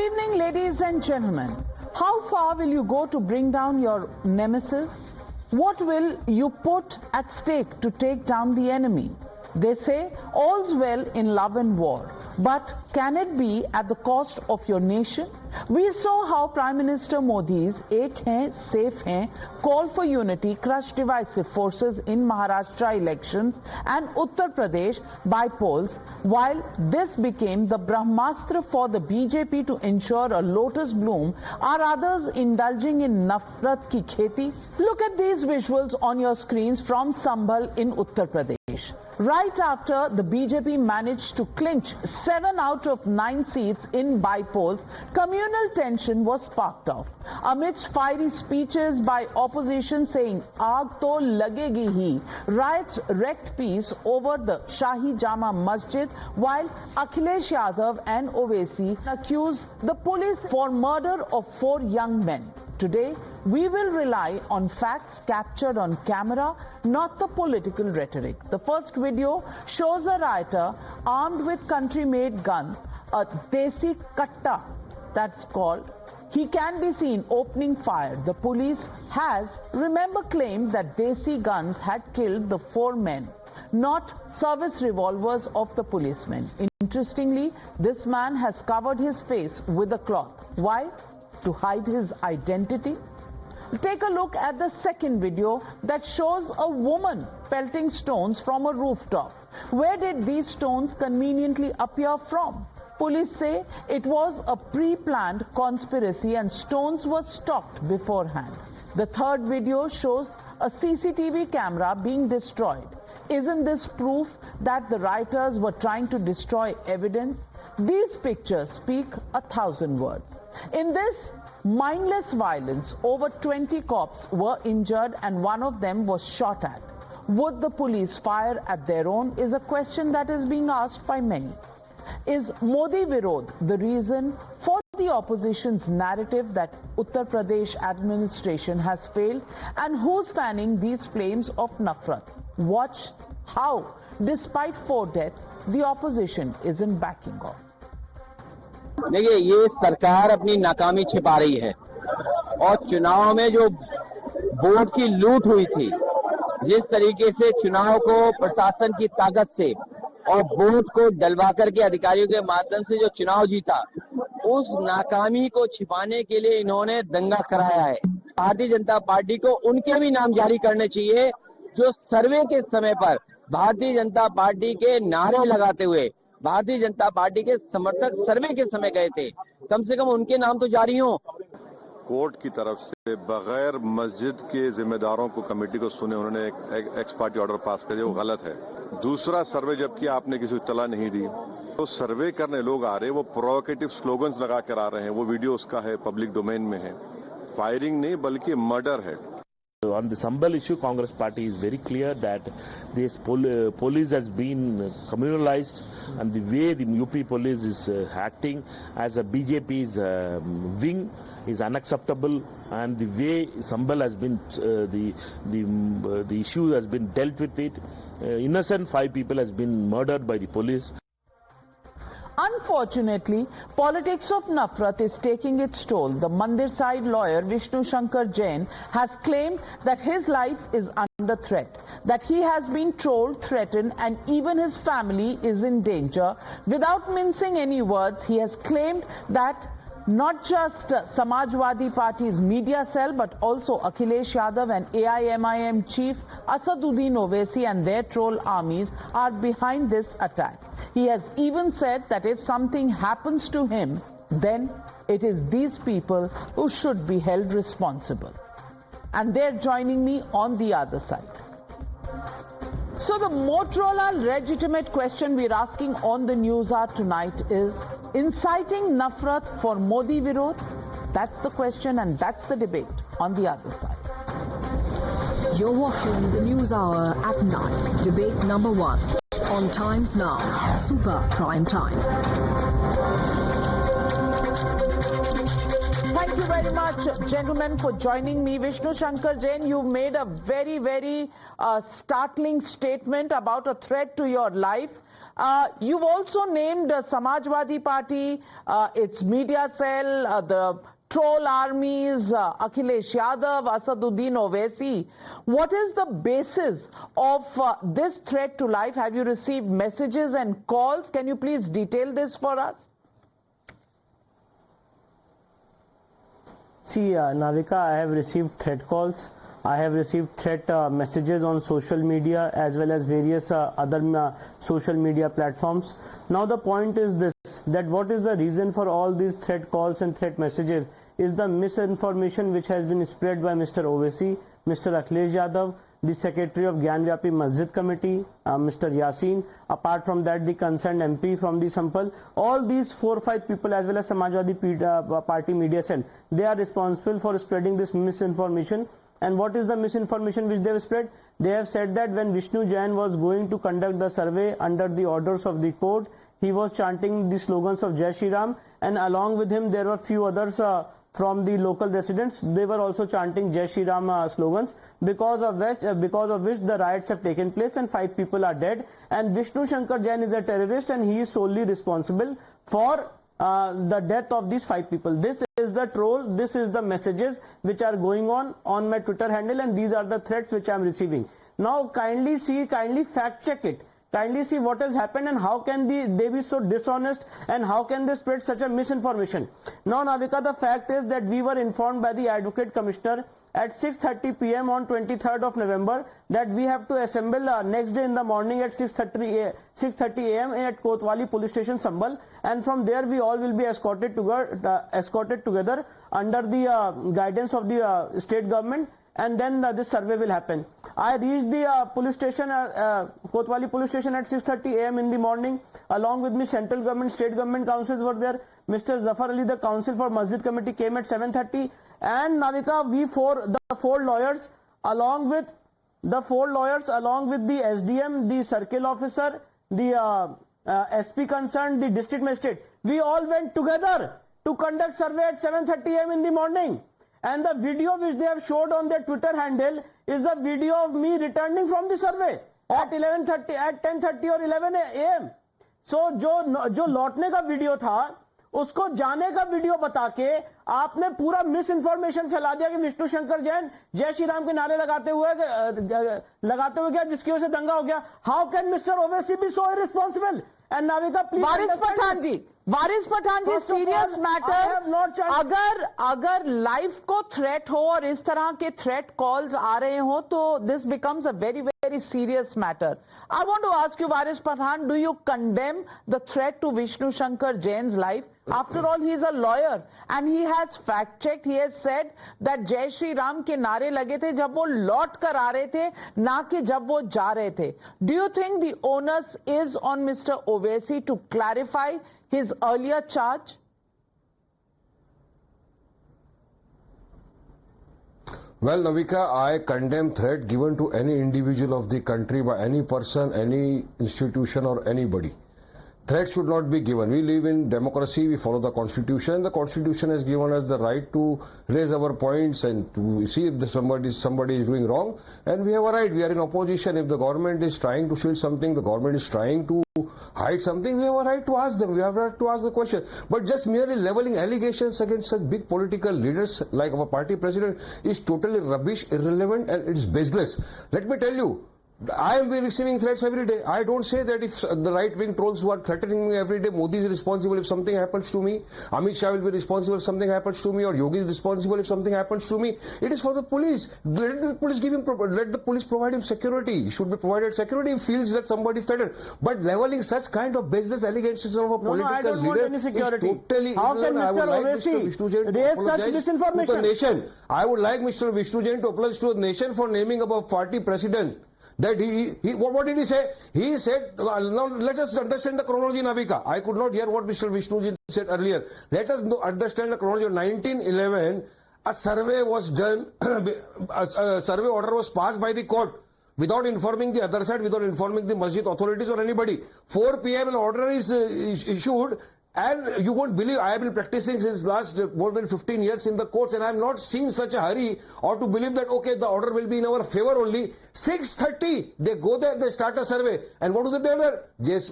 Good evening, ladies and gentlemen. How far will you go to bring down your nemesis? What will you put at stake to take down the enemy? They say all's well in love and war, but can it be at the cost of your nation? We saw how Prime Minister Modi's "Ek Hain, Safe Hain" call for unity crushed divisive forces in Maharashtra elections and Uttar Pradesh by polls, while this became the Brahmastra for the BJP to ensure a lotus bloom. Are others indulging in nafrat ki kheti? Look at these visuals on your screens from Sambhal in Uttar Pradesh. Right after the BJP managed to clinch 7 out of 9 seats in by-polls, communal tension was sparked off. Amidst fiery speeches by opposition saying "Aag to lagegi hi," riots wreaked peace over the Shahi Jama Masjid, while Akhilesh Yadav and Owaisi accused the police for murder of 4 young men. Today, we will rely on facts captured on camera, not the political rhetoric. The first video shows a rioter armed with country-made guns, a desi katta that's called. He can be seen opening fire. The police has, remember, claimed that desi guns had killed the 4 men, not service revolvers of the policemen. Interestingly, this man has covered his face with a cloth. Why? To hide his identity? Take a look at the second video that shows a woman pelting stones from a rooftop. Where did these stones conveniently appear from? Police say it was a pre-planned conspiracy and stones were stocked beforehand. The third video shows a CCTV camera being destroyed. Isn't this proof that the rioters were trying to destroy evidence? These pictures speak 1,000 words. In this mindless violence, over 20 cops were injured and one of them was shot at. Would the police fire at their own is a question that is being asked by many. Is Modi Virod the reason for the opposition's narrative that Uttar Pradesh administration has failed? And who's fanning these flames of nafrat? Watch how, despite 4 deaths, the opposition isn't backing off. देखिए, ये सरकार अपनी नाकामी छिपा रही है और चुनाव में जो वोट की लूट हुई थी, जिस तरीके से चुनाव को प्रशासन की ताकत से और वोट को डलवा करके अधिकारियों के माध्यम से जो चुनाव जीता, उस नाकामी को छिपाने के लिए इन्होंने दंगा कराया है। भारतीय जनता पार्टी को उनके भी नाम जारी करने चाहिए जो सर्वे के समय पर भारतीय जनता पार्टी के नारे लगाते हुए भारतीय जनता पार्टी के समर्थक सर्वे के समय गए थे। कम से कम उनके नाम तो जारी हों। कोर्ट की तरफ से बगैर मस्जिद के जिम्मेदारों को कमेटी को सुने उन्होंने एक एक्स पार्टी ऑर्डर पास कर दिया, वो गलत है। दूसरा, सर्वे जबकि आपने किसी को इत्तला नहीं दी, तो सर्वे करने लोग आ रहे, वो प्रोवोकेटिव स्लोगन्स लगा कर आ रहे हैं। वो वीडियो उसका है, पब्लिक डोमेन में है। फायरिंग नहीं बल्कि मर्डर है। On the Sambhal issue, Congress party is very clear that this police has been communalized, and the way the UP police is acting as a BJP's wing is unacceptable, and the way Sambhal has been the issue has been dealt with it. Innocent 5 people has been murdered by the police. Unfortunately, politics of nafrat is taking its toll. The Mandir side lawyer Vishnu Shankar Jain has claimed that his life is under threat, that he has been trolled, threatened, and even his family is in danger. Without mincing any words, he has claimed that not just Samajwadi Party's media cell, but also Akhilesh Yadav and AIMIM chief Asaduddin Owaisi and their troll armies are behind this attack. He has even said that if something happens to him, then it is these people who should be held responsible. And they're joining me on the other side. So the Motorola legitimate question we're asking on the news hour tonight is, inciting nafrat for Modi Virod? That's the question and that's the debate on the other side. You're watching the News Hour at 9, debate number 1, on Times Now, Super Prime Time. Thank you very much, gentlemen, for joining me. Vishnu Shankar Jain, you've made a very, very startling statement about a threat to your life. You've also named Samajwadi Party, its media cell, the troll armies, Akhilesh Yadav, Asaduddin Owaisi. What is the basis of this threat to life? Have you received messages and calls? Can you please detail this for us? See, Navika, I have received threat calls. I have received threat messages on social media as well as various other social media platforms. Now the point is this, that what is the reason for all these threat calls and threat messages is the misinformation which has been spread by Mr. Owaisi, Mr. Akhilesh Yadav, the Secretary of Gyanvapi Masjid Committee, Mr. Yasin, apart from that the concerned MP from the Sampal. All these 4 or 5 people as well as Samajwadi Party media cell, they are responsible for spreading this misinformation. And what is the misinformation which they have spread? They have said that when Vishnu Jain was going to conduct the survey under the orders of the court, he was chanting the slogans of Jai Shri Ram, and along with him there were few others from the local residents. They were also chanting Jai Shri Ram slogans, because of which the riots have taken place and 5 people are dead. And Vishnu Shankar Jain is a terrorist and he is solely responsible for the death of these 5 people. This is the troll, this is the messages which are going on my Twitter handle, and these are the threats which I am receiving. Now kindly see, kindly fact check it. Kindly see what has happened and how can they be so dishonest and how can they spread such a misinformation. Now Navika, the fact is that we were informed by the Advocate Commissioner at 6:30 p.m. on 23rd of November that we have to assemble next day in the morning at 6:30 a.m. at Kotwali Police Station, Sambal, and from there we all will be escorted together under the guidance of the state government, and then this survey will happen. I reached the police station, Kotwali Police Station at 6:30 a.m. in the morning. Along with me, central government, state government councils were there. Mr. Zafar Ali, the council for Masjid Committee, came at 7:30. And Navika, the four lawyers, along with the SDM, the circle officer, the SP concerned, the district magistrate, we all went together to conduct survey at 7:30 a.m. in the morning. And the video which they have showed on their Twitter handle is the video of me returning from the survey at 10:30 or 11 a.m. So जो लौटने का video था, उसको जाने का video बता के आपने पूरा मिस इन्फॉर्मेशन फैला दिया कि विष्णु शंकर जैन जय श्री राम के नारे लगाते हुए गया, जिसकी वजह से दंगा हो गया. How can mister Owaisi be so irresponsible? And Navika please, Waris Pathan ji, serious matter. अगर लाइफ को थ्रेट हो और इस तरह के थ्रेट कॉल्स आ रहे हो तो this becomes a very very serious matter. I want to ask you, Varis Pathan, do you condemn the threat to Vishnu Shankar Jain's life? After all, he is a lawyer and he has fact checked. He has said that Jai Shri Ram के नारे लगे थे जब वो लौट कर आ रहे थे, ना कि जब वो जा रहे थे. Do you think the onus is on Mr. Owaisi to clarify his earlier charge? Well, Navika, I condemn threat given to any individual of the country by any person, any institution or anybody. Threat should not be given. We live in democracy, we follow the constitution. The constitution has given us the right to raise our points and to see if somebody is doing wrong. And we have a right, we are in opposition. If the government is trying to shield something, the government is trying to hide something, we have a right to ask them, we have a right to ask the question. But just merely leveling allegations against such big political leaders like our party president is totally rubbish, irrelevant, and it's baseless. Let me tell you, I am receiving threats every day. I don't say that if the right-wing trolls who are threatening me every day, Modi is responsible if something happens to me, Amit Shah will be responsible if something happens to me, or Yogi is responsible if something happens to me. It is for the police. Let the police provide him security. He should be provided security if he feels that somebody is threatened. But leveling such kind of baseless allegations of a political leader is totally How can Mr. Owaisi raise such misinformation? To the nation. I would like Mr. Vishnu Jain to apologize to the nation for naming our party president. That what did he say? He said, now let us understand the chronology, Navika. I could not hear what Mr. Vishnuji said earlier. Let us understand the chronology. 1911, a survey was done, a survey order was passed by the court without informing the other side, without informing the masjid authorities or anybody. 4 p.m. an order is issued, And you won't believe, I have been practicing since last more than 15 years in the courts, and I have not seen such a hurry or to believe that, okay, the order will be in our favor only. 6:30, they go there, they start a survey. And what do they do there? Raise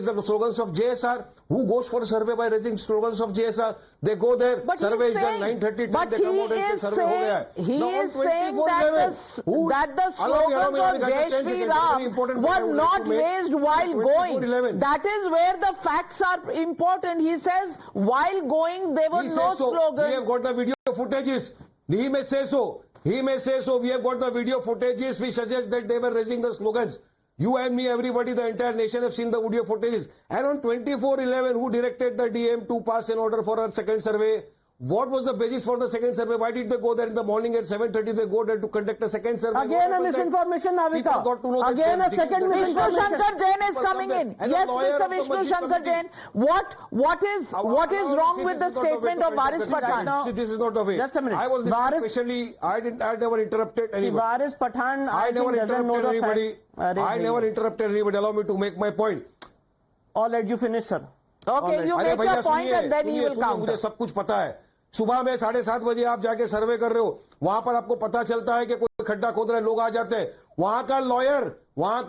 the slogans of JSR. Who goes for a survey by raising slogans of JSR? They go there, But survey is saying, done, 9:30, but they come out and say survey ho gaya hai. he Now, on is saying 24/11, that the slogans of Jai Shri Ram were not raised while going. 24/11. That is where the facts are important. He says while going there were He no says so. slogans. We have got the video footages. He may say so. He may say so. We have got the video footages which suggest that they were raising the slogans. You and me, everybody, the entire nation have seen the video footages. And on 24/11, who directed the DM to pass an order for a second survey? What was the basis for the second survey? Why did they go there in the morning at 7:30? They go there to conduct a second survey. Again a misinformation, Navika. Again a second Vishnu misinformation. Shankar Jain is coming in. Yes, Mr. Vishnu Shankar Jain. What is wrong with the statement of Varis Pathan? This is not the way. Just a minute. I was Varis- especially, I never interrupted See, anybody. Varis Pathan, I never think doesn't know interrupted the anybody. facts. I never interrupted anybody. Allow me to make my point. I'll let you finish, sir. Okay, you अरे make भैया your point सुनिए, and then he सुनिए, will सुनिए, counter. मुझे सब कुछ पता है. सुबह में 7:30 बजे आप जाके सर्वे कर रहे हो, वहां पर आपको पता चलता है कि कोई खड्डा खोद रहे, लोग आ जाते हैं. वहां का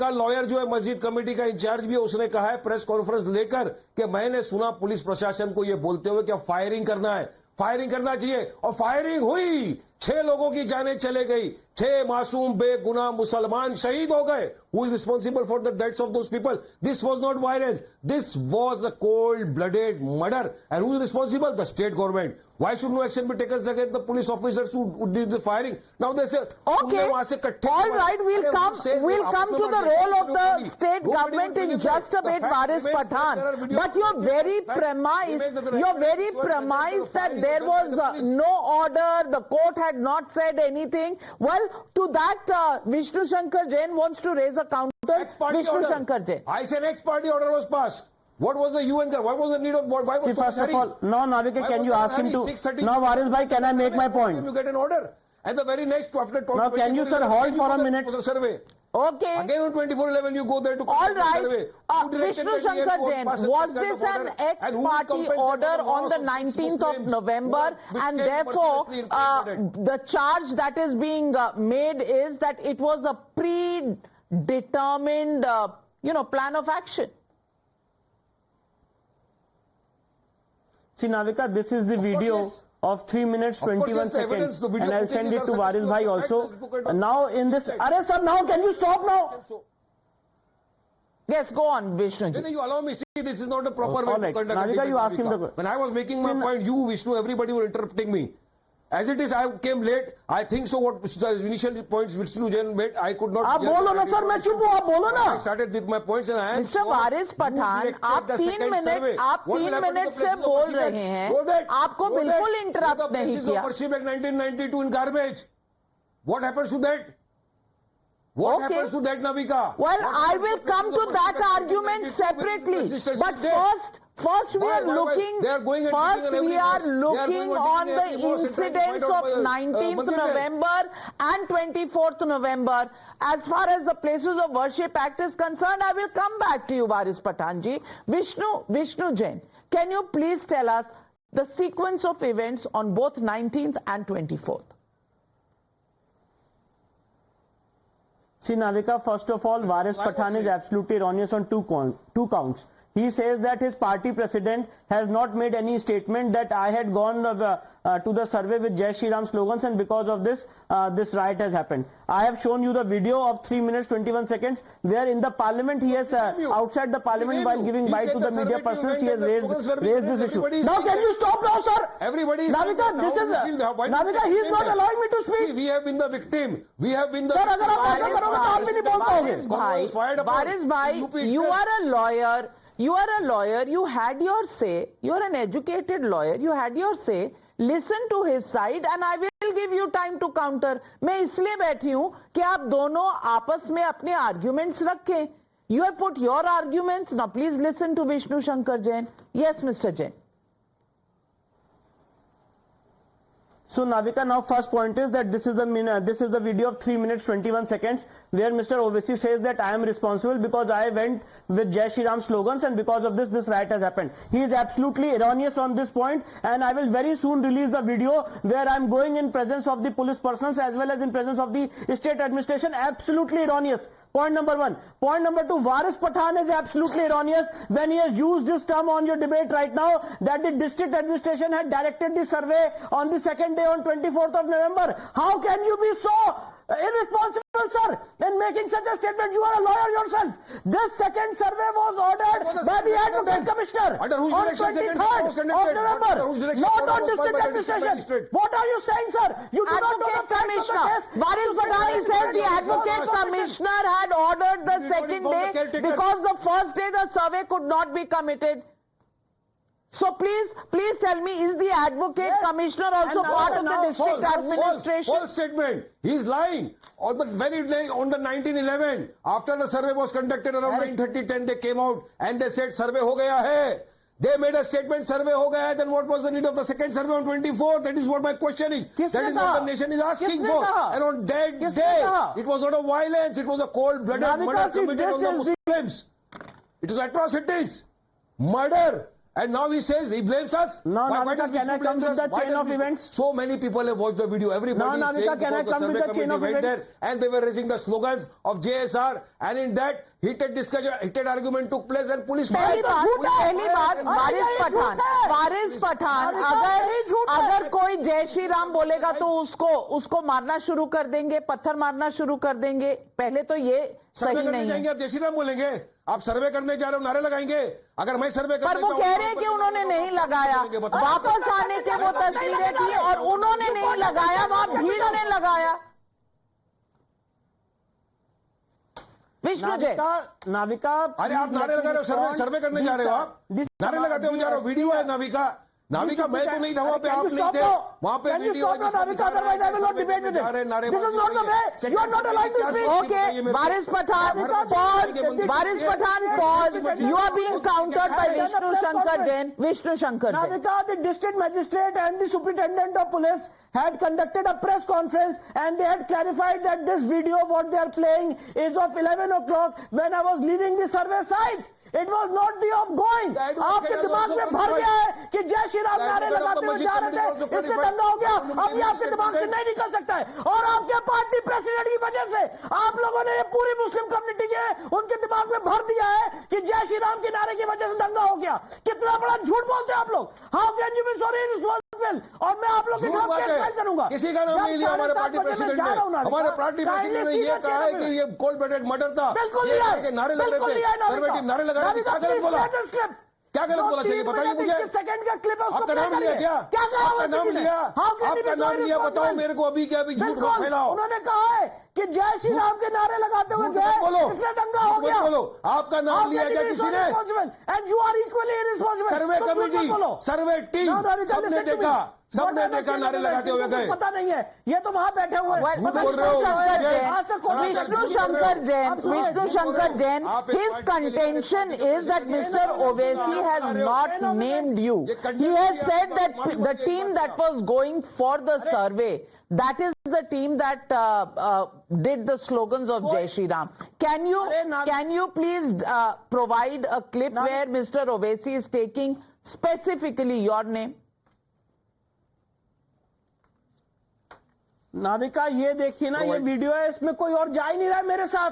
लॉयर जो है मस्जिद कमेटी का इंचार्ज भी है, उसने कहा है प्रेस कॉन्फ्रेंस लेकर कि मैंने सुना पुलिस प्रशासन को ये बोलते हुए कि फायरिंग करना है, फायरिंग करना चाहिए, और फायरिंग हुई. 6 लोगों की जानें चले गई, 6 मासूम बेगुनाह मुसलमान शहीद हो गए. Who is responsible for the deaths of those people? This was not violence. This was a cold-blooded murder. And who is responsible? The state government. Why should no action be taken against the police officers who did the firing? Now they say, Okay, all right, we'll come to the role of the state government in just a bit, Varis Pathan. But your very premise that there was no order, the court had not said anything. Well, to that, Vishnu Shankar Jain wants to raise a counter. Vishnu Shankar Jain. I said ex-party order was passed. What was the UN? What was the need of what? Why was See, first of all, now Navika, can you ask him to? Now, Varis bhai, can I make my point? You get an order, and the very next after. Now, can you, sir, hold for a minute? Survey. Okay. Again on 24/11, you go there to. All right. Survey. Vishnu Shankar Jain, was this an ex-party order on the 19th of November, and therefore the charge that is being made is that it was a predetermined, plan of action? See, Navika, this is the video of 3 minutes 21 seconds, and I'll send it to Varis bhai also. Now in this, Arey sir, now can you stop now? Yes, go on, Vishnu. You allow me. See, this is not a proper way to conduct. Navika, you ask him the question. When I was making my point, you, Vishnu, everybody were interrupting me. As it is, I came late. I think so. What the initial points Vishnu Jain made, I could not. आप बोलो ना sir, मैं चुप हूँ, आप बोलो ना. I started with my points and I. Mr. Varis Pathan, आप 3 मिनट से बोल रहे हैं, आपको बिल्कुल इंटरप्ट नहीं किया. Pership Act 1992 in garbage. What happens to that? What happens to that, Navika? Well, I will come to that argument separately. But first we are looking on the incidents of 19th November and 24th November. As far as the Places of Worship Act is concerned, I will come back to you, Varis Pathanji. Vishnu Jain, can you please tell us the sequence of events on both 19th and 24th? See, Navika, first of all, Varis Pathan is absolutely erroneous on two counts. He says that his party president has not made any statement that I had gone to the survey with Jai Shri Ram slogans, and because of this, this riot has happened. I have shown you the video of 3 minutes 21 seconds where in the parliament he has, outside the parliament while giving bite to the media persons, he has raised this issue. Now can you stop now, sir? Everybody is Navika, Navika, he is not allowing me to speak. See, we have been the victim. We have been the Sir, अगर आप ऐसा करोगे तो आप भी नहीं बोल पाओगे. Varis bhai, you are a lawyer. You are a lawyer, you had your say, you are an educated lawyer, you had your say, listen to his side and I will give you time to counter. मैं इसलिए बैठी हूँ कि आप दोनों आपस में अपने arguments रखें. You have put your arguments, now please listen to Vishnu Shankar Jain. Yes, Mr. Jain. So Navika, now first point is that this is the video of 3 minutes 21 seconds where Mr. Owaisi says that I am responsible because I went with Jai Shri Ram slogans and because of this riot has happened. He is absolutely erroneous on this point, and I will very soon release the video where I am going in presence of the police personnel as well as in presence of the state administration. Absolutely erroneous. Point number one. Point number two, Waris Pathan is absolutely erroneous when he has used this term on your debate right now that the district administration had directed the survey on the second day on 24th of November. How can you be so irresponsible, sir, in making such a statement? You are a lawyer yourself. This second survey was ordered by the Advocate Commissioner on 23rd of November, not on district administration. What are you saying, sir? You do not know the facts of the case. Waris Pathan said the Advocate Commissioner had ordered the second day because the first day the survey could not be committed. So please tell me, is the Advocate Commissioner also part of the district administration? False statement. He's lying. On the very day, on the 1911, after the survey was conducted around 9:30-10, they came out and they said survey ho gaya hai. They made a statement, survey ho gaya hai. Then what was the need of the second survey on 24th? That is what my question is. That is what the nation is asking for. And on that day, it was not a violence. It was a cold-blooded murder committed on the Muslims. It was atrocities. Murder. And now he says, he blames us. No, Navika, can I come with the chain of events? So many people have watched the video. Everybody is saying can I come with the chain of events? And they were raising the slogans of JSR. And in that, heated discussion, heated argument took place and police... पहली बात वारिस पठान अगर कोई जय श्री राम बोलेगा तो उसको मारना शुरू कर देंगे, पत्थर मारना शुरू कर देंगे. पहले तो ये सही नहीं है. आप जय श्री राम बोलेंगे, आप सर्वे करने जा रहे हो, नारे लगाएंगे. अगर मैं सर्वे पर वो कह रहे हैं कि उन्होंने नहीं लगाया. वापस आने के वो तस्वीरें थी और उन्होंने नहीं लगाया, वहां भीड़ ने लगाया. विष्णु जी, नाविका, अरे आप नारे लगा रहे हो, सर्वे करने जा रहे हो, आप नारे लगाते हो जा रहे हो. वीडियो है नाविका, मैं तो नहीं था वहां पे, आप नहीं थे वहां पे. Video okay, Waris Pathan pause. You are being countered by Vishnu Shankar Jain. Navika, the district magistrate and the superintendent of police had conducted a press conference and they had clarified that this video what they are playing is of 11 o'clock when I was leaving the survey site. It was not the of going. आपके दिमाग में भर गया है कि जय श्री राम नारे लगाते हुए जा रहे थे, इससे दंगा हो गया. अब ये आपके दिमाग से नहीं निकल सकता है. और आपके पार्टी प्रेसिडेंट की वजह से आप लोगों ने ये पूरी मुस्लिम कम्युनिटी के उनके दिमाग में भर दिया है कि जय श्री राम के नारे की वजह से दंगा हो गया. कितना बड़ा झूठ बोलते हैं आप लोग. How can you be sorry responsible? और मैं आप लोग के खिलाफ केस फाइल करूंगा. किसी का नाम नहीं लिया हमारे पार्टी प्रेसिडेंट ने. हमारे पार्टी प्रेसिडेंट ने ये कहा है कि ये कोल्ड ब्लडेड मर्डर था. बिल्कुल नारे लग रहे थे, सर्वे टीम नारे लगा रही थी. क्या गलत बोला, चाहिए बताइए मुझे. सेकंड का क्लिप आपका नाम लिया क्या? आपका नाम लिया? आपका नाम लिया, बताओ मेरे को अभी. क्या अभी झूठ फैलाओ. उन्होंने कहा है कि जय श्री राम के नारे लगाते हुए इसलिए दंगा हो गया. बोलो, आपका नाम लिया क्या किसी ने? And you are equally irresponsible. Survey committee, survey team, सबने देखा नारे लगाते हुए गए. पता नहीं है, ये तो वहां बैठे हुए Vishnu Shankar Jain, his contention is that Mr. Owaisi has not named you. He has said that the team that was going for the survey, that is the team that did the slogans of Jai Shri Ram. Can you please provide a clip where Mr. Owaisi is taking specifically your name? Navika, ये देखिए ना, ये video है, इसमें कोई और जा ही नहीं रहा है मेरे साथ.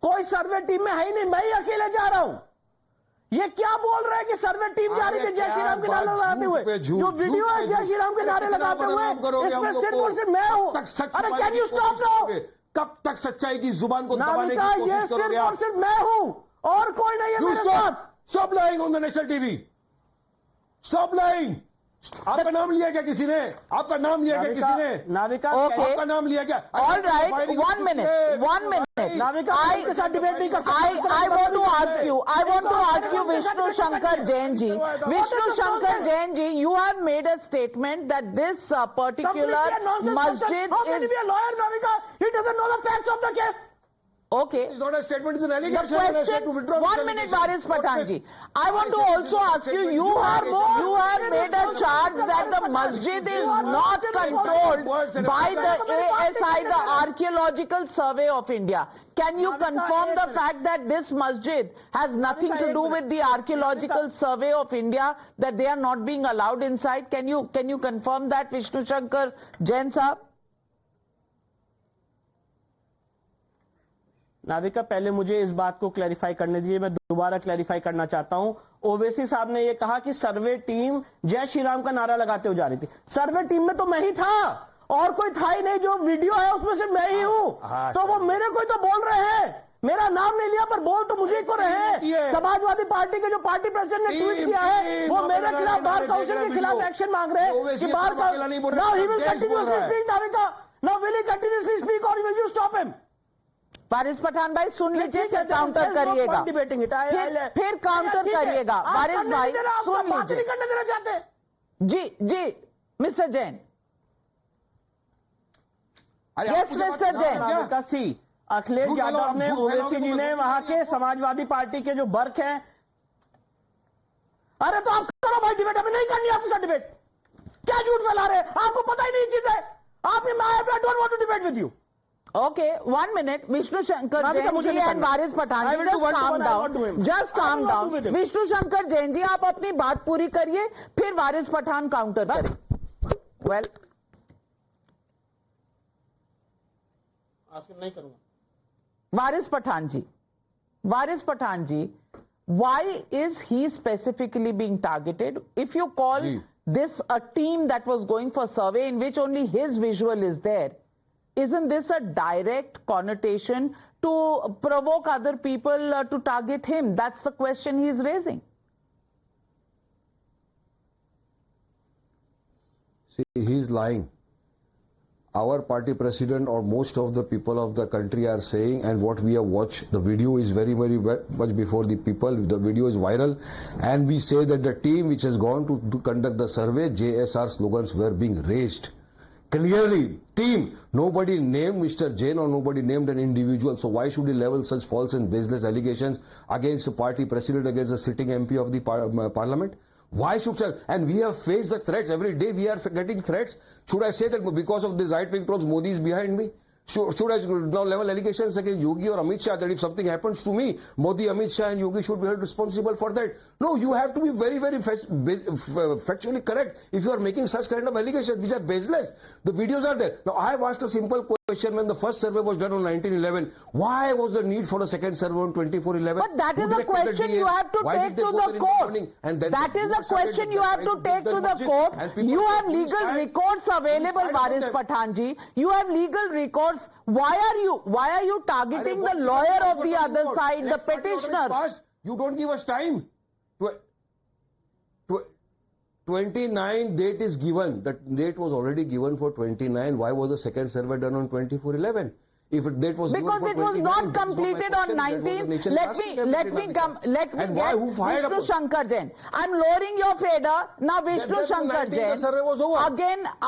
कोई सर्वे टीम में है ही नहीं, मैं ही अकेले जा रहा हूं. ये क्या बोल रहे हैं कि सर्वे टीम जा रही थी जय श्री राम के नारे लगाते हुए? जो वीडियो है जय श्री राम के नारे लगाते हुए, इसमें सिर्फ और सिर्फ मैं हूं. अरे कैन यू स्टॉप नाउ? कब तक सच्चाई की जुबान को दबाने की नाविका, कोशिश ये करोगे सिर्फ और सिर्फ मैं हूं और कोई नहीं है मेरे साथ. Stop lying on the national TV. Stop lying. आपका नाम लिया क्या किसी ने? आपका नाम लिया क्या किसी ने? नाविका, आपका नाम लिया क्या? All right, 1 minute. नाविका, आपके साथ डिबेट नहीं कर सकते. I want to ask you, Vishnu Shankar Jain ji. Vishnu Shankar Jain ji, you have made a statement that this particular masjid How can he is... be a lawyer, Navika? He doesn't know the facts of the case. Okay. It's not a statement, it's an The allegation. and I said question, to withdraw this 1 minute, allegation. Varis Pathanji. I want to I said also it's not a ask you, statement, you it's an have allegation. made a charge that the masjid is not controlled by the ASI, the Archaeological Survey of India. Can you confirm the fact that this masjid has nothing to do with the Archaeological Survey of India, that they are not being allowed inside? Can you confirm that, Vishnu Shankar Jain Sahab? Navika, पहले मुझे इस बात को clarify करने दीजिए, मैं दोबारा clarify करना चाहता हूं। ओवैसी साहब ने यह कहा कि सर्वे टीम जय श्री राम का नारा लगाते हुए जा रही थी। सर्वे टीम में तो मैं ही था और कोई था ही नहीं। जो वीडियो है उसमें से मैं ही हूं। तो वो मेरे को तो बोल रहे हैं, मेरा नाम नहीं लिया पर बोल तो मुझे को रहे हैं। समाजवादी पार्टी के जो पार्टी प्रेसिडेंट ने ट्वीट किया है वो मेरे खिलाफ बार काउंसिल के खिलाफ एक्शन मांग रहे हैं कि बार now he will continuously speak. Navika, now will he continuously speak और will you stop him? Waris Pathan भाई सुन लीजिए, फिर काउंटर करिएगा, फिर काउंटर करिएगा। वारिस भाई सुन लीजिए। करने देना चाहते? जी mister Jain. Yes mister Jain. See Akhilesh Yadav ने, ओवैसी जी ने, वहां के समाजवादी पार्टी के जो बर्क हैं। अरे तो आप करो भाई डिबेट, अभी नहीं करनी आपके साथ डिबेट। क्या झूठ फैला रहे हैं, आपको पता ही नहीं चीज है। आप I don't want to debate with you. Okay, 1 minute. Vishnu Shankar Jain ji and Varis Pathan ji, just calm down. Just calm down. Vishnu Shankar Jain ji, आप अपनी बात पूरी करिए, फिर वारिस पठान काउंटर करें। Well, नहीं करूंगा। वारिस पठान जी, why is he specifically being targeted? If you call this a team that was going for survey in which only his visual is there, isn't this a direct connotation to provoke other people to target him? That's the question he's raising. See, he's lying. Our party president or most of the people of the country are saying, and what we have watched, the video is very much before the people. The video is viral, and we say that the team which has gone to conduct the survey, JSR slogans were being raised. Clearly, team, nobody named Mr. Jain or nobody named an individual. So why should he level such false and baseless allegations against the party president, against the sitting MP of the parliament? Why should such? And we have faced the threats. Every day we are getting threats. Should I say that because of this right-wing trolls, Modi is behind me? Should I now level allegations against Yogi or Amit Shah that if something happens to me, Modi, Amit Shah and Yogi should be held responsible for that? No, you have to be very factually correct if you are making such kind of allegations which are baseless. The videos are there. Now, I have asked a simple question. When the first survey was done on 1911, why was the need for a second survey on 2411? But that is a question you have to take to the court. That is a question you have to take to the court. You have legal records available, Varis Pathanji. You have legal records. Why are you targeting the lawyer of the other side, the petitioner? You don't give us time. 29 date is given. That date was already given for 29. Why was the second survey done on 2411? If date was because given for it was not completed on 19th. Let me get Vishnu Shankar Jain. I'm lowering your fader. Now Vishnu Shankar Jain.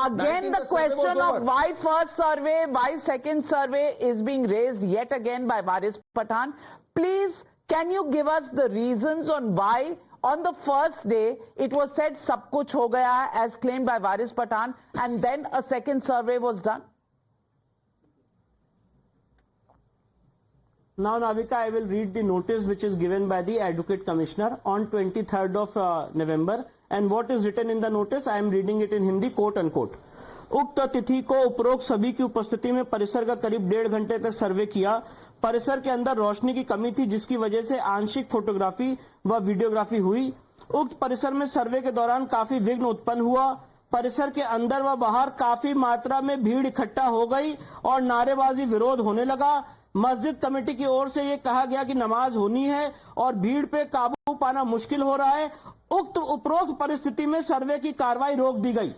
Again the question of why first survey, why second survey is being raised yet again by Varis Pathan. Please, can you give us the reasons on why on the first day it was said sab kuch ho gaya as claimed by Varis Pathan, and then a second survey was done? Now, Navika, I will read the notice which is given by the Advocate Commissioner on 23rd of November. And what is written in the notice? I am reading it in Hindi, quote unquote. उक्त तिथि को उपरोक्त सभी की उपस्थिति में परिसर का करीब 1.5 घंटे तक सर्वे किया। परिसर के अंदर रोशनी की कमी थी जिसकी वजह से आंशिक फोटोग्राफी व वीडियोग्राफी हुई। उक्त परिसर में सर्वे के दौरान काफी विघ्न उत्पन्न हुआ। परिसर के अंदर व बाहर काफी मात्रा में भीड़ इकट्ठा हो गई और नारेबाजी विरोध होने लगा। मस्जिद कमेटी की ओर से यह कहा गया कि नमाज होनी है और भीड़ पे काबू पाना मुश्किल हो रहा है। उक्त उपरोक्त परिस्थिति में सर्वे की कार्रवाई रोक दी गई।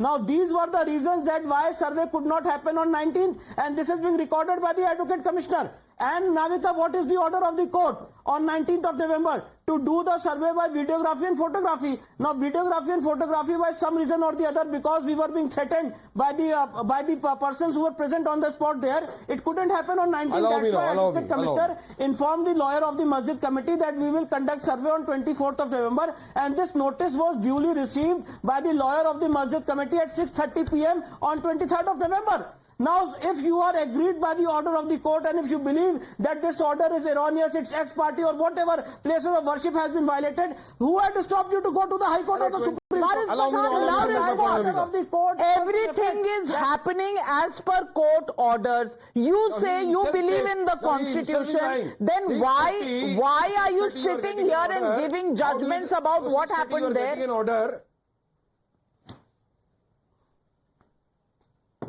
Now these were the reasons that why survey could not happen on 19th, and this has been recorded by the Advocate Commissioner. And Navika, what is the order of the court on 19th of November? To do the survey by videography and photography. Now, videography and photography by some reason or the other, because we were being threatened by the persons who were present on the spot there, it couldn't happen on 19th. That's why Advocate Commissioner informed the lawyer of the Masjid Committee that we will conduct survey on 24th of November, and this notice was duly received by the lawyer of the Masjid Committee at 6:30 p.m. on 23rd of November. Now, if you are agreed by the order of the court, and if you believe that this order is erroneous, it's ex parte or whatever, places of worship has been violated, who had to stop you to go to the High Court or the Supreme Court? Everything is happening as per court orders. You say you believe in the Constitution, then why are you sitting here and giving judgments about what happened there?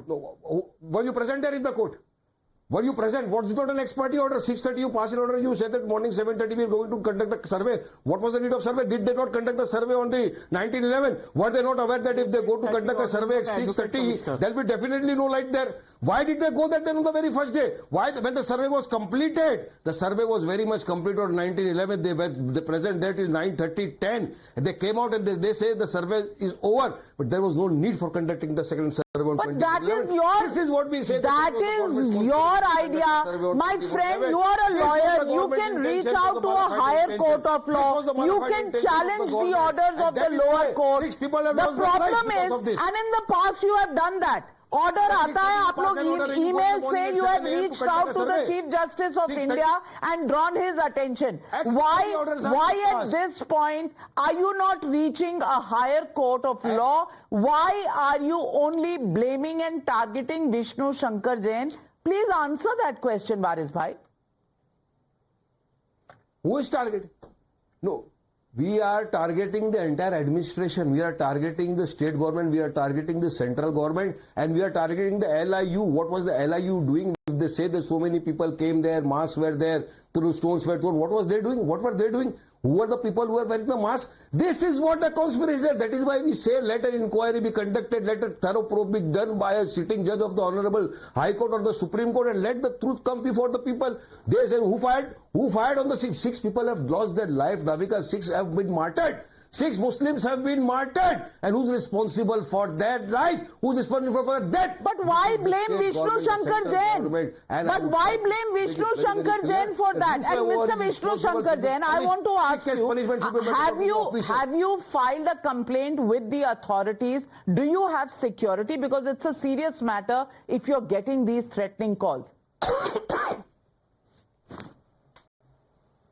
No, were you present there in the court? Were you present? What is not an ex parte order? 6:30 you pass an order, you said that morning 7:30 we are going to conduct the survey. What was the need of survey? Did they not conduct the survey on the 1911? Were they not aware that if they go to conduct a survey at 6:30, there will be definitely no light there? Why did they go there then on the very first day? Why, when the survey was completed? The survey was very much completed on 1911. The present date is 9:30:10. They came out and they say the survey is over, but there was no need for conducting the second survey on 2011. But that is your, this is what we say. That is your idea. My friend, you are a lawyer. You can reach out to a higher court of law. You can challenge the orders of the lower court. The problem is, and in the past you have done that. Order आता है, आप लोग email say you have reached out to the Chief Justice of India and drawn his attention. Why at this point are you not reaching a higher court of law? Why are you only blaming and targeting Vishnu Shankar Jain? Please answer that question, Varis Bhai. Who is targeted? No. We are targeting the entire administration. We are targeting the state government. We are targeting the central government. And we are targeting the LIU. What was the LIU doing? If they say that so many people came there, masks were there, stones were thrown, what was they doing? What were they doing? Who were the people who were wearing the mask? This is what the conspiracy is. That is why we say let an inquiry be conducted, let a thorough probe be done by a sitting judge of the Honorable High Court or the Supreme Court, and let the truth come before the people. They say who fired? Who fired on the 6? 6 people have lost their life, Navika. 6 have been martyred. 6 Muslims have been martyred. And who's responsible for that life? Who's responsible for that? But why blame Vishnu Shankar Jain? But why blame Vishnu Shankar Jain for that? And Mr. Vishnu Shankar Jain, I want to ask you, have you filed a complaint with the authorities? Do you have security? Because it's a serious matter if you're getting these threatening calls.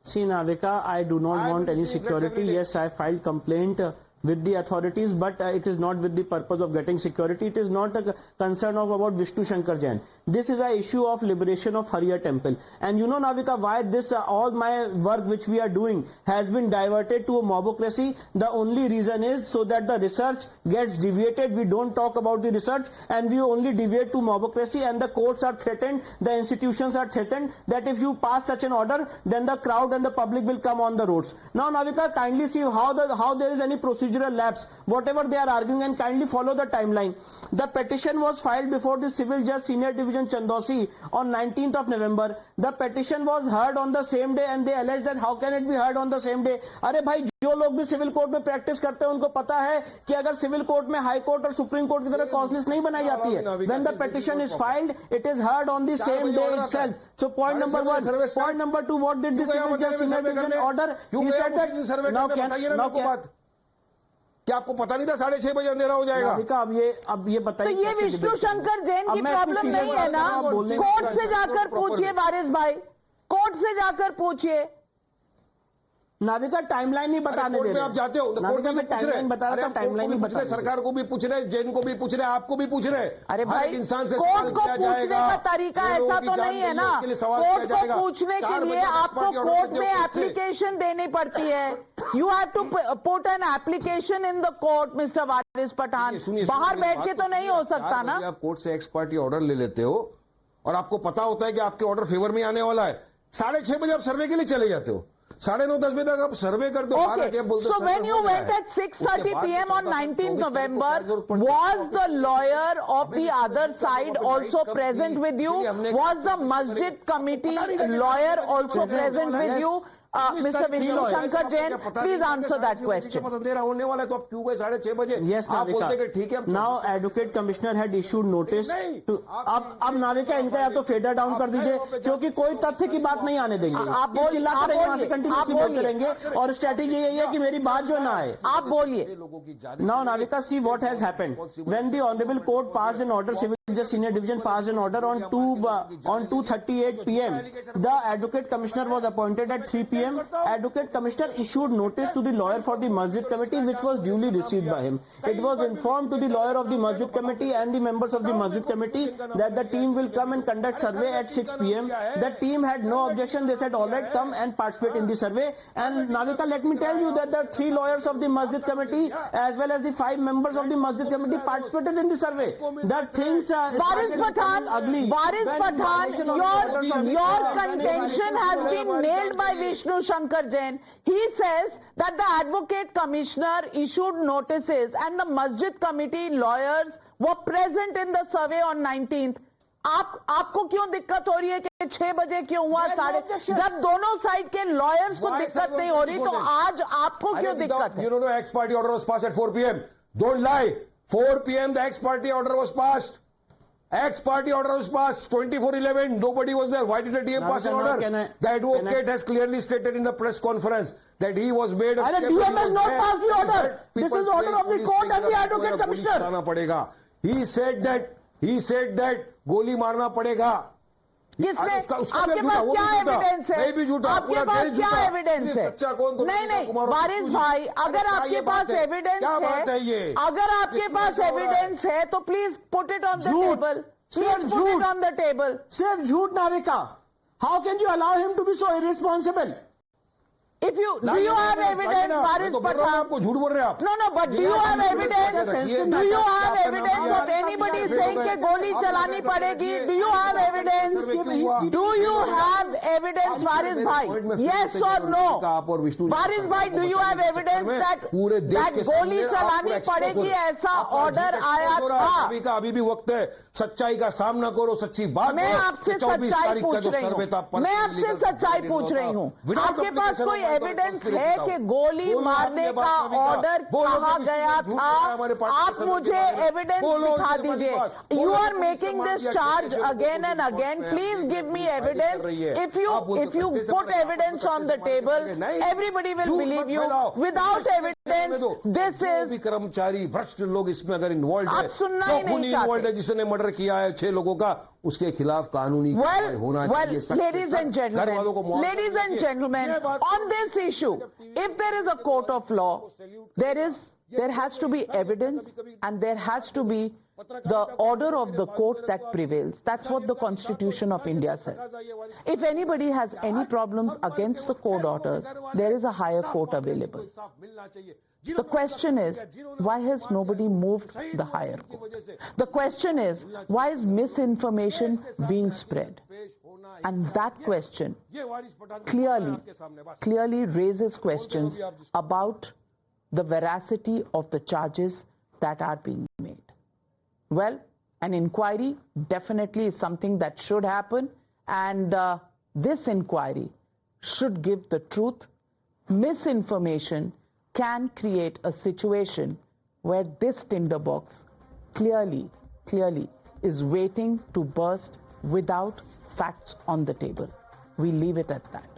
See, Navika, I do not want any security. Yes, I filed complaint with the authorities, but it is not with the purpose of getting security. It is not a concern of about Vishnu Shankar Jain. This is an issue of liberation of Harrier Temple. And you know, Navika, why this all my work which we are doing has been diverted to a mobocracy. The only reason is so that the research gets deviated. We don't talk about the research and we only deviate to mobocracy, and the courts are threatened, the institutions are threatened that if you pass such an order, then the crowd and the public will come on the roads. Now, Navika, kindly see how there is any procedural lapse, whatever they are arguing, and kindly follow the timeline. The petition was filed before the Civil Judge Senior Division Chandosi on 19th of November. The petition was heard on the same day, and they alleged that how can it be heard on the same day? अरे भाई, जो लोग भी civil court में practice करते हैं उनको पता है कि अगर सिविल कोर्ट में हाई कोर्ट और सुप्रीम कोर्ट की तरह कॉन्फ्लिक्ट नहीं बनाई जाती है. When the petition is filed, it is heard on the same day itself. So point number 1. Point number 2, what did the Civil Judge Senior Division order? He said that क्या आपको पता नहीं था 6:30 बजे अंधेरा हो जाएगा? अब ये बताइए. तो ये विष्णु शंकर जैन की प्रॉब्लम नहीं है ना? कोर्ट से जाकर पूछिए वारिस भाई, कोर्ट से जाकर पूछिए. नाविका टाइमलाइन नहीं बताने दे रहे. आप जाते हो नाविका में टाइमलाइन बता रहा था, टाइमलाइन नहीं बता रहे. सरकार को भी पूछ रहे, जैन को भी पूछ रहे, आपको भी पूछ रहे. अरे भाई, इंसान से कोर्ट को पूछने का तरीका ऐसा तो नहीं है ना. कोर्ट को पूछने के लिए आपको कोर्ट में एप्लीकेशन देनी पड़ती है. You have to put an application in the court, mister Waris Pathan. बाहर बैठ के तो नहीं हो सकता ना. आप कोर्ट से एक्स पार्टी ऑर्डर ले लेते हो और आपको पता होता है कि आपके ऑर्डर फेवर में आने वाला है, 6:30 बजे आप सर्वे के लिए चले जाते हो. 9:30 बजे तक आप सर्वे कर दो। Okay. So when you went at 6:30 p.m. on 19th November, was the lawyer of the other side also present with you? Was the Masjid Committee lawyer also present with you? Mr. Vishnu Shankar Jain, please answer that question. Yes, Navika. Now, Advocate Commissioner had issued notice to. अब नाविका इनका या तो fader down कर दीजिए, क्योंकि कोई तथ्य की बात नहीं आने देंगे। आप चिल्लाते रहेंगे, कंटिन्यूसली बोलते रहेंगे, और स्ट्रेटेजी यही है कि मेरी बात जो ना आए। आप बोलिए। Now, Navika, see what has happened. When the Honorable Court passed an order, Civil Justice Senior Division passed an order on 2:38 p.m. The Advocate Commissioner was appointed at 3 p.m. Advocate Commissioner issued notice to the lawyer for the Masjid Committee, which was duly received by him. It was informed to the lawyer of the Masjid Committee and the members of the Masjid Committee that the team will come and conduct survey at 6 p.m. The team had no objection. They said, all right, come and participate in the survey. And Navika, let me tell you that the 3 lawyers of the Masjid Committee as well as the 5 members of the Masjid Committee participated in the survey. That things Waris Pathan, your contention has been nailed by Vishnu Shankar Jain. He says that the Advocate Commissioner issued notices and the Masjid Committee lawyers were present in the survey on 19th. आपको क्यों दिक्कत हो रही है कि 6 बजे क्यों हुआ? जब दोनों साइड के लॉयर्स को दिक्कत नहीं हो रही, तो आज आपको क्यों दिक्कत है? You know, ex party order was passed at 4 p.m. Don't lie. 4 p.m. the ex party order was passed. Ex party order was passed. 24/11. Nobody was there. Why did the DM pass an order? The advocate has clearly stated in the press conference that he was made. The DM has not passed the order. This is order of the court and the Advocate Commissioner. He said that गोली मारना पड़ेगा। किसने? आपके पास क्या evidence है? आपके पास क्या evidence है? नहीं, वारिस भाई, अगर आपके पास एविडेंस है, तो please put it on the table. सिर्फ झूठ, Navika. How can you allow him to be so irresponsible? If you do you have evidence, Waris Pathan? आपको झूठ बोल रहे हैं आप। No, but do you have evidence? Do you have evidence of anybody saying कि गोली चलानी पड़ेगी? Do you have evidence? Do you have evidence, Waris bhai? Yes or no? Waris bhai, do you have evidence that गोली चलानी पड़ेगी ऐसा order आया था? अभी भी वक्त है, सच्चाई का सामना करो, सच्ची बात। मैं आपसे सच्चाई पूछ रही हूँ। आपके पास कोई एविडेंस है कि गोली मारने का ऑर्डर कहा गया था? आप मुझे एविडेंस दिखा दीजिए। You are making this charge again and again. Please give me evidence. If you put evidence on the table, everybody will believe you. Without evidence, this is कर्मचारी भ्रष्ट लोग इसमें अगर इन्वॉल्व आप सुनना ही नहीं चाहते। जिसने मर्डर किया है 6 लोगों का, उसके खिलाफ कानूनी कार्रवाई होना चाहिए। Ladies and gentlemen, on this issue, if there is a court of law, there has to be evidence and there has to be the order of the court that prevails. That's what the Constitution of India says. If anybody has any problems against the court orders, there is a higher court available. The question is, why has nobody moved the higher court? The question is, why is misinformation being spread? And that question clearly raises questions about the veracity of the charges that are being made. Well, an inquiry definitely is something that should happen, and this inquiry should give the truth. Misinformation can create a situation where this tinderbox clearly is waiting to burst without facts on the table. We leave it at that.